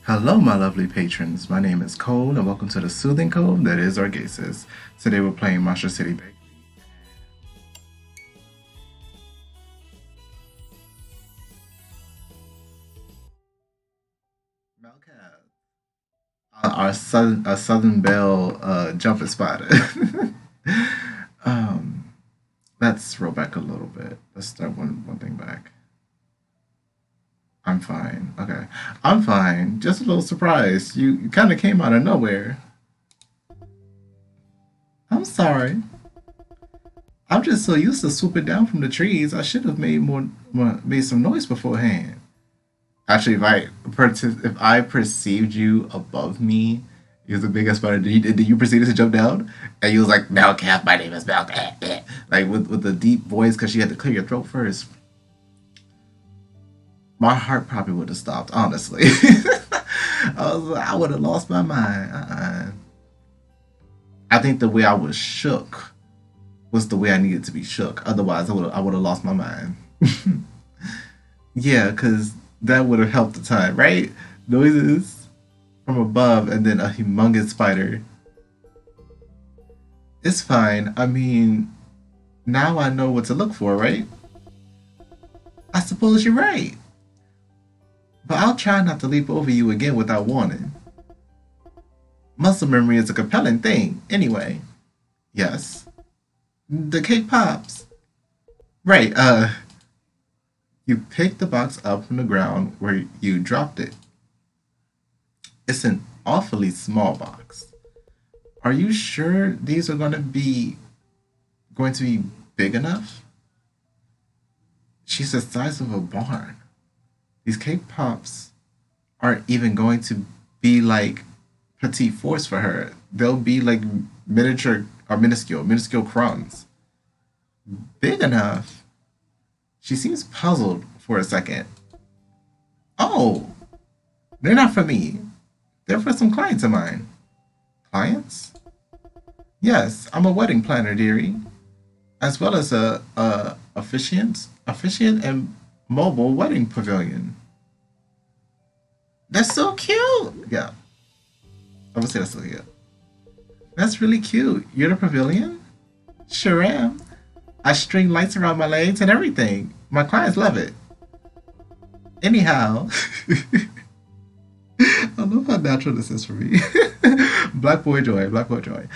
Hello, my lovely patrons. My name is Cole, and welcome to the soothing cove that is Orgaysis. Today we're playing Monstra City Bakery. Malketh, our Southern Belle jumper spider. um, let's roll back a little bit. Let's start one thing back. I'm fine. Okay, I'm fine. Just a little surprised. You kind of came out of nowhere. I'm sorry. I'm just so used to swooping down from the trees. I should have made some noise beforehand. Actually, if I perceived you above me, you're the biggest spider. Did you proceed to jump down? And you was like, Malketh, my name is Malketh. Like with the deep voice, because you had to clear your throat first. My heart probably would have stopped, honestly. I would have lost my mind. I think the way I was shook was the way I needed to be shook. Otherwise, I would have lost my mind. Yeah, because that would have helped the time, right? Noises from above and then a humongous spider. It's fine. I mean, now I know what to look for, right? I suppose you're right. But I'll try not to leap over you again without warning. Muscle memory is a compelling thing, anyway. Yes. The cake pops. Right, you pick the box up from the ground where you dropped it. It's an awfully small box. Are you sure these are going to be big enough? She's the size of a barn. These cake pops aren't even going to be like petite force for her. They'll be like miniature or minuscule crumbs. Big enough? She seems puzzled for a second. Oh, they're not for me. They're for some clients of mine. Clients? Yes, I'm a wedding planner, dearie, as well as a officiant and mobile wedding pavilion. That's so cute. Yeah, I would say that's so cute. That's really cute. You're the pavilion? Sure am. I string lights around my legs and everything. My clients love it. Anyhow, I love how natural this is for me. Black boy joy, black boy joy.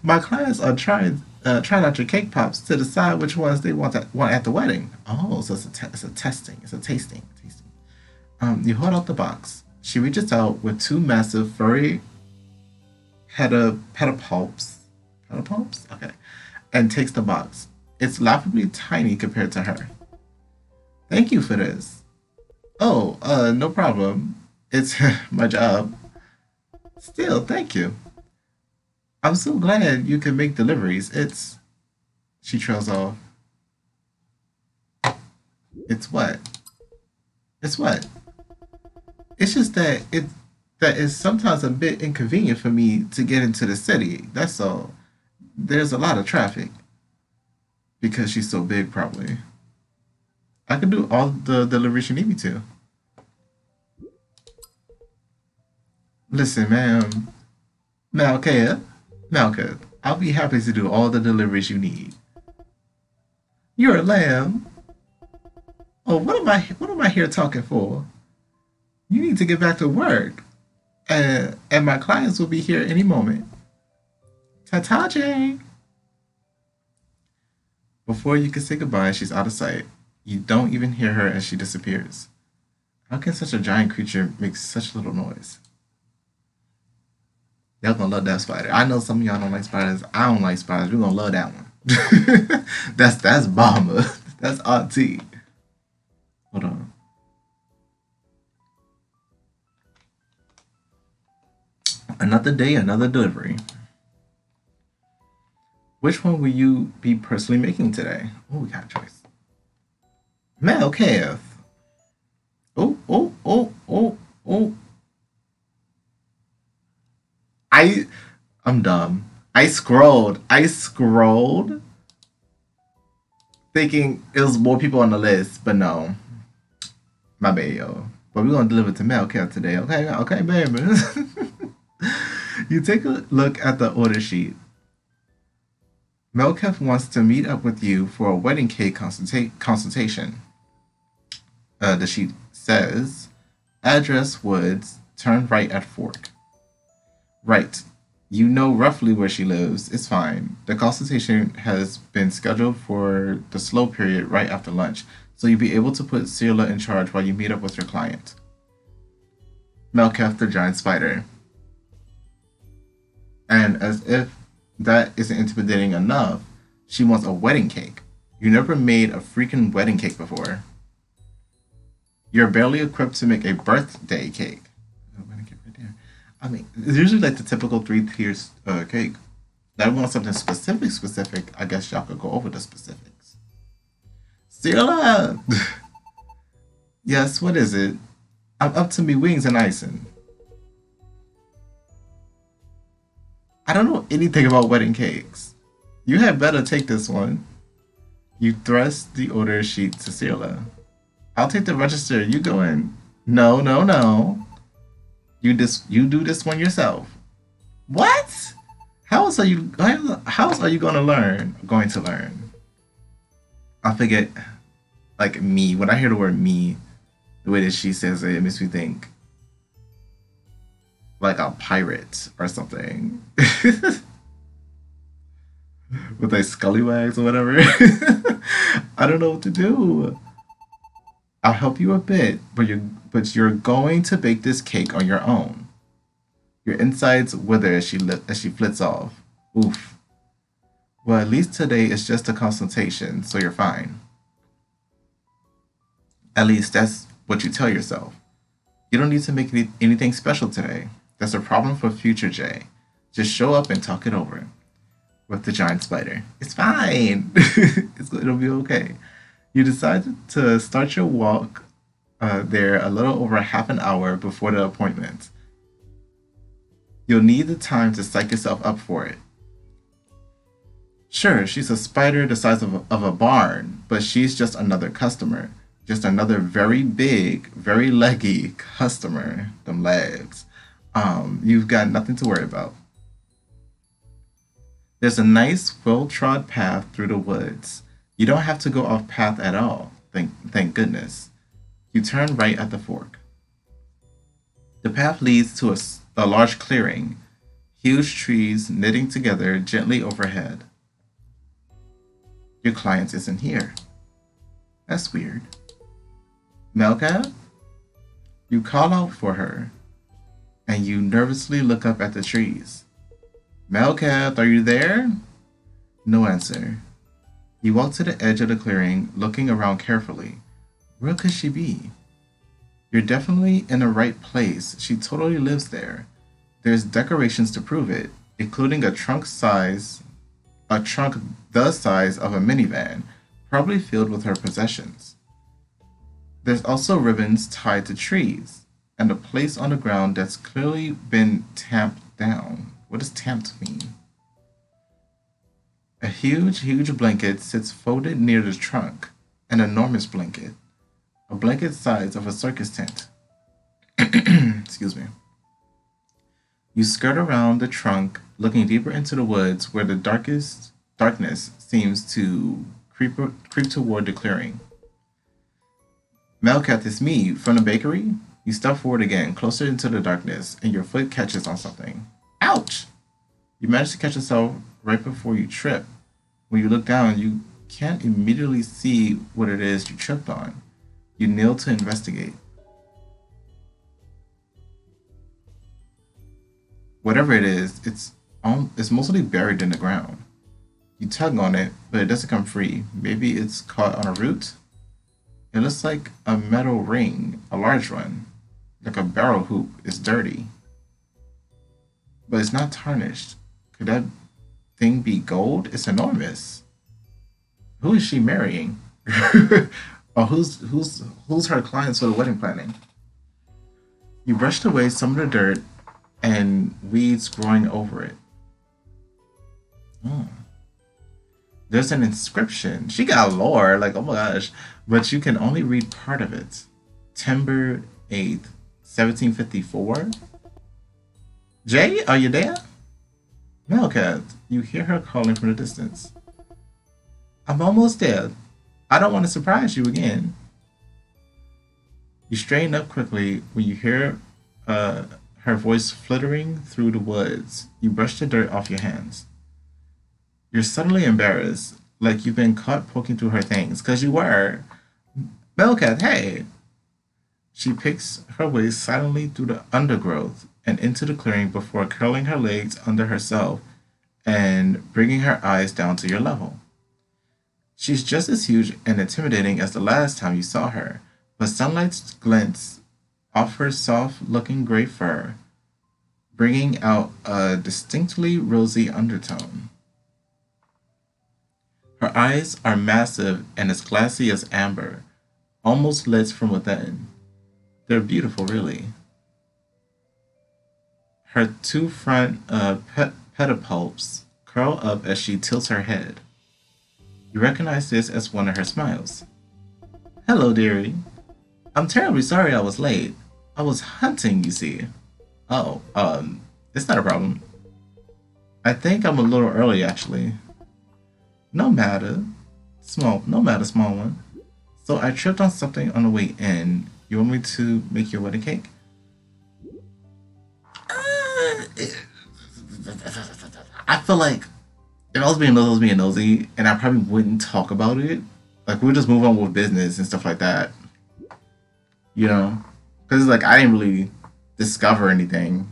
My clients are trying out your cake pops to decide which ones they want at the wedding. Oh, so it's a testing, it's a tasting. You hold out the box. She reaches out with two massive furry pedipalps. Pedipalps? Okay. And takes the box. It's laughably tiny compared to her. Thank you for this. Oh, no problem. It's my job. Still, thank you. I'm so glad you can make deliveries. She trails off. It's what? It's what? It's just that it's sometimes a bit inconvenient for me to get into the city. That's all. There's a lot of traffic. Because she's so big, probably. I can do all the deliveries you need me to. Listen, ma'am. Malketh. Malketh. I'll be happy to do all the deliveries you need. You're a lamb. Oh, what am I here talking for? You need to get back to work. And my clients will be here any moment. Ta-ta, Jane. Before you can say goodbye, she's out of sight. You don't even hear her as she disappears. How can such a giant creature make such little noise? Y'all gonna love that spider. I know some of y'all don't like spiders. I don't like spiders. We're gonna love that one. That's Bomber. That's Auntie. Hold on. Another day, another delivery. Which one will you be personally making today? Oh, we got a choice. Malketh. Oh. I'm dumb. I scrolled thinking it was more people on the list, but no. My bad, yo. but we're gonna deliver to Malketh today. Okay, okay, baby. You take a look at the order sheet. Malketh wants to meet up with you for a wedding cake consultation. The sheet says, address Woods, turn right at Fork. Right. You know roughly where she lives. It's fine. The consultation has been scheduled for the slow period right after lunch, so you'll be able to put Cirilla in charge while you meet up with your client. Malketh the giant spider. And as if that isn't intimidating enough, she wants a wedding cake. You never made a freaking wedding cake before. You're barely equipped to make a birthday cake. I mean, it's usually like the typical 3-tier cake. That want something specific, I guess y'all could go over the specifics. Cirilla! Yes, what is it? I'm up to me wings and icing. I don't know anything about wedding cakes. You had better take this one. You thrust the order sheet to Cirilla. I'll take the register. You go in. No, no, no. You do this one yourself. What? How else are you going to learn? I forget, like me. When I hear the word me, the way that she says it, it makes me think like a pirate or something. With like scallywags or whatever. I don't know what to do. I'll help you a bit, but you're going to bake this cake on your own. Your insides wither as she flits off. Oof. Well, at least today is just a consultation, so you're fine. At least that's what you tell yourself. You don't need to make anything special today. That's a problem for future Jay. Just show up and talk it over with the giant spider. It's fine. It'll be okay. You decide to start your walk there a little over half an hour before the appointment. You'll need the time to psych yourself up for it. Sure, she's a spider the size of a barn, but she's just another customer. Just another very big, very leggy customer. Them legs. You've got nothing to worry about. There's a nice, well-trod path through the woods. You don't have to go off path at all, thank goodness. You turn right at the fork. The path leads to a large clearing, huge trees knitting together gently overhead. Your client isn't here. That's weird. Malketh? You call out for her, and you nervously look up at the trees. Malketh, are you there? No answer. You walk to the edge of the clearing, looking around carefully. Where could she be? You're definitely in the right place. She totally lives there. There's decorations to prove it, including a trunk the size of a minivan, probably filled with her possessions. There's also ribbons tied to trees, and a place on the ground that's clearly been tamped down. What does tamped mean? A huge blanket sits folded near the trunk, an enormous blanket. A blanket size of a circus tent. Excuse me. You skirt around the trunk, looking deeper into the woods where the darkness seems to creep toward the clearing. Malketh, it's me, from the bakery. You step forward again, closer into the darkness, and your foot catches on something. Ouch! You manage to catch yourself right before you trip. When you look down, you can't immediately see what it is you tripped on. You kneel to investigate. Whatever it is, it's mostly buried in the ground. You tug on it, but it doesn't come free. Maybe it's caught on a root? It looks like a metal ring, a large one, like a barrel hoop. It's dirty. But it's not tarnished. Could that thing be gold? It's enormous. Who is she marrying? Or who's her clients for the wedding planning? You brushed away some of the dirt and weeds growing over it. There's an inscription. She got lore, like, oh my gosh. But you can only read part of it. Timber 8th, 1754. Jay, are you there? Malketh, you hear her calling from the distance. I'm almost there. I don't want to surprise you again. You straighten up quickly when you hear her voice flittering through the woods. You brush the dirt off your hands. You're suddenly embarrassed, like you've been caught poking through her things, because you were. Malketh, hey! She picks her way silently through the undergrowth and into the clearing before curling her legs under herself and bringing her eyes down to your level. She's just as huge and intimidating as the last time you saw her, but sunlight glints off her soft-looking gray fur, bringing out a distinctly rosy undertone. Her eyes are massive and as glassy as amber, almost lit from within. They're beautiful, really. Her two front pedipalps curl up as she tilts her head. You recognize this as one of her smiles. Hello, dearie. I'm terribly sorry I was late. I was hunting, you see. Oh, it's not a problem. I think I'm a little early, actually. No matter. Small one. So I tripped on something on the way in. You want me to make your wedding cake? I feel like if I was being nosy, and I probably wouldn't talk about it. Like, we'll just move on with business and stuff like that. You know? Because, like, I didn't really discover anything.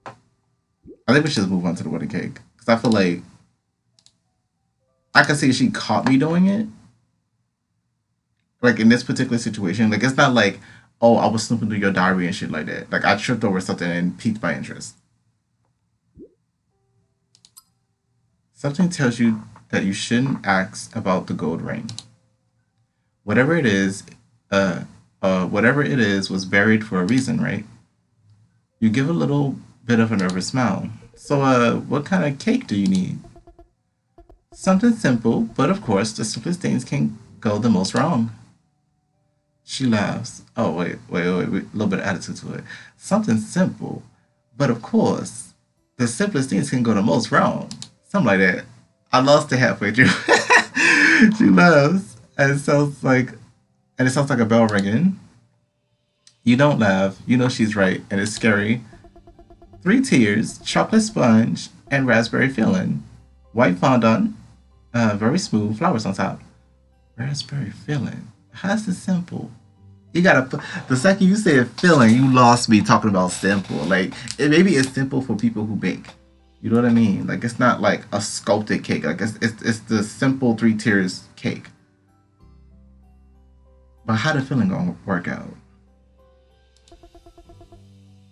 I think we should just move on to the wedding cake. Because I feel like I can see she caught me doing it. Like, in this particular situation. Like, it's not like, oh, I was snooping through your diary and shit like that. Like, I tripped over something and piqued my interest. Something tells you that you shouldn't ask about the gold ring. Whatever it is was buried for a reason, right? You give a little bit of a nervous smile. So, what kind of cake do you need? Something simple, but of course, the simplest things can go the most wrong. She laughs. Oh, wait, a little bit of attitude to it. Something simple, but of course, the simplest things can go the most wrong. Something like that. I lost it halfway through. She laughs, and it sounds like a bell ringing. You don't laugh. You know she's right, and it's scary. 3 tiers, chocolate sponge, and raspberry filling. White fondant, very smooth, flowers on top. Raspberry filling. How's it simple? You gotta put, the second you said filling, you lost me talking about simple. Like, maybe it's simple for people who bake. You know what I mean? Like, it's not like a sculpted cake. Like, it's the simple 3 tiers cake. But how the filling gonna work out?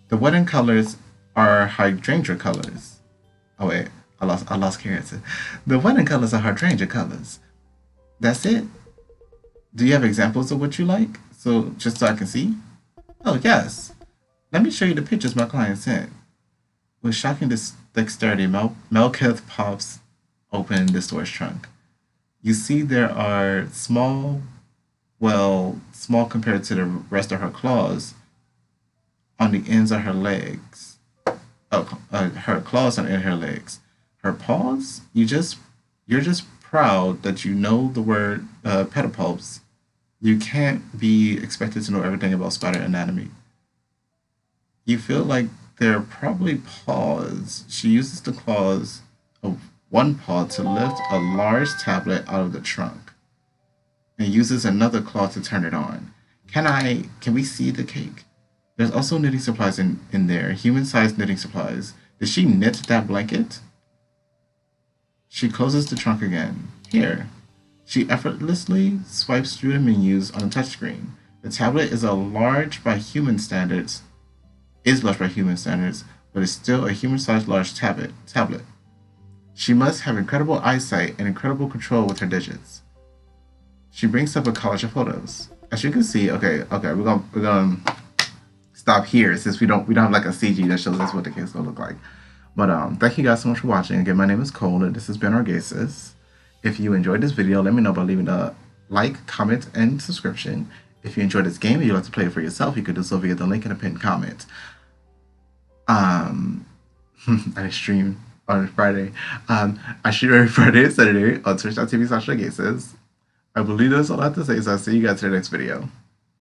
The wedding colors are hydrangea colors. Oh wait, I lost character. The wedding colors are hydrangea colors. That's it. Do you have examples of what you like? So, just so I can see? Oh, yes. Let me show you the pictures my client sent. With shocking dexterity, Malketh pops open the storage trunk. You see there are small compared to the rest of her claws on the ends of her legs. Her claws on the end of her legs. Her paws, you're just proud that you know the word pedipalps. You can't be expected to know everything about spider anatomy. You feel like they're probably paws. She uses the claws of one paw to lift a large tablet out of the trunk and uses another claw to turn it on. Can we see the cake? There's also knitting supplies in there, human-sized knitting supplies. Did she knit that blanket? She closes the trunk again. Here. She effortlessly swipes through the menus on the touchscreen. The tablet is large by human standards, but is still a human-sized large tablet. She must have incredible eyesight and incredible control with her digits. She brings up a collage of photos. As you can see, okay, we're gonna stop here since we don't have like a CG that shows us what the cake's gonna look like. But thank you guys so much for watching. Again, my name is Cole, and this has been Orgaysis. If you enjoyed this video, let me know by leaving a like, comment, and subscription. If you enjoyed this game and you'd like to play it for yourself, you could do so via the link in the pinned comment. I stream on Friday. I stream every Friday and Saturday on twitch.tv/Orgaysis. I believe that's all I have to say, so I'll see you guys in the next video.